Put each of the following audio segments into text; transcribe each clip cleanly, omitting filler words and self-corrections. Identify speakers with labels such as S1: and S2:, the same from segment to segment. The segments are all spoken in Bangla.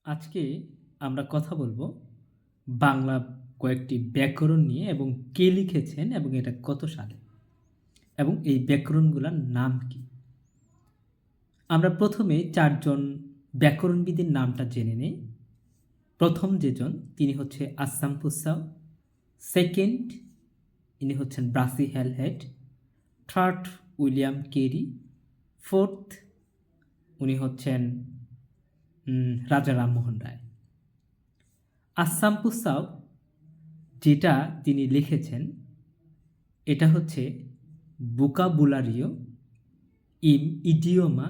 S1: আজকে আমরা কথা বলবো বাংলা কয়েকটি ব্যাকরণ নিয়ে এবং কে লিখেছেন এবং এটা কত সালে এবং এই ব্যাকরণগুলোর নাম কি। আমরা প্রথমে চারজন ব্যাকরণবিদের নামটা জেনে নেই। প্রথম যেজন তিনি হচ্ছে আসাম ফুসাও, সেকেন্ড ইনি হচ্ছেন Brassey Halhed, third William Carey, fourth উনি হচ্ছেন রাজা রামমোহন রায়। আসাম ফুসাও যেটা তিনি লিখেছেন এটা হচ্ছে ভোকাবুলারিও ইন ইডিওমা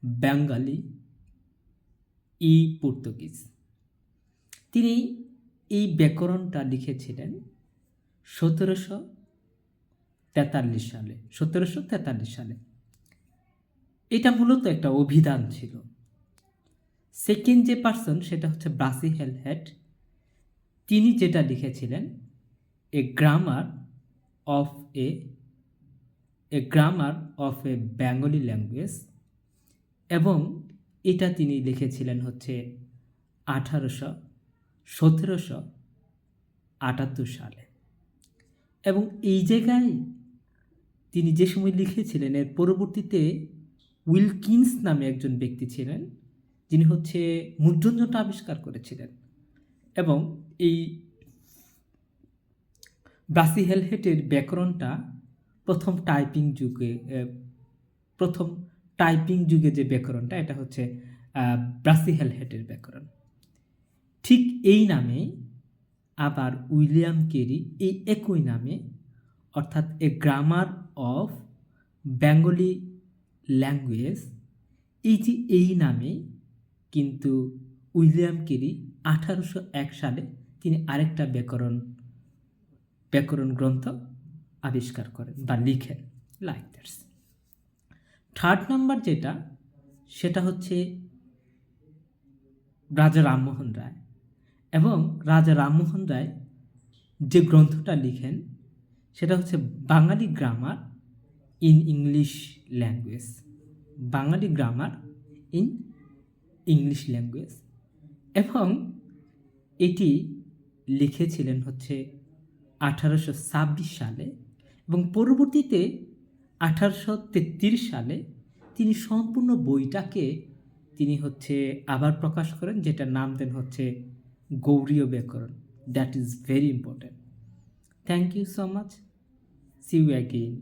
S1: বেঙ্গলি ই পর্তুগিজ। তিনি এই ব্যাকরণটা লিখেছিলেন 1743 সালে। এটা মূলত একটা অভিধান ছিল। সেকেন্ড যে পার্সন সেটা হচ্ছে ব্রাসি হ্যালহেড। তিনি যেটা লিখেছিলেন a grammar of a Bengali language, এবং এটা তিনি লিখেছিলেন হচ্ছে 1778 সালে। এবং এই জায়গায় তিনি যে সময় লিখেছিলেন এর পরবর্তীতে উইলকিন্স নামে একজন ব্যক্তি ছিলেন যিনি হচ্ছে মুদ্রণযন্ত্র আবিষ্কার করেছিলেন, এবং এই ব্রাসি হ্যালহেডের ব্যাকরণটা প্রথম টাইপিং যুগে যে ব্যাকরণটা এটা হচ্ছে ব্রাসি হ্যালহেডের ব্যাকরণ। ঠিক এই নামে আবার উইলিয়াম কেরি এই একই নামে অর্থাৎ এ গ্রামার অফ বেঙ্গলি ল্যাঙ্গুয়েজ, এই নামে কিন্তু উইলিয়াম কেরি 1801 সালে তিনি আরেকটা ব্যাকরণ গ্রন্থ আবিষ্কার করেন বা লিখেন, লাইক দ্যাটস। থার্ড নাম্বার যেটা সেটা হচ্ছে রাজা রামমোহন রায়, এবং রাজা রামমোহন রায় যে গ্রন্থটা লিখেন সেটা হচ্ছে বাঙালি গ্রামার ইন ইংলিশ ল্যাঙ্গুয়েজ, এবং এটি লিখেছিলেন হচ্ছে 1826 সালে, এবং পরবর্তীতে 1833 সালে তিনি সম্পূর্ণ বইটাকে তিনি হচ্ছে আবার প্রকাশ করেন, যেটার নাম দেন হচ্ছে গৌড়ীয় ব্যাকরণ। That is very important. Thank you so much. See you again.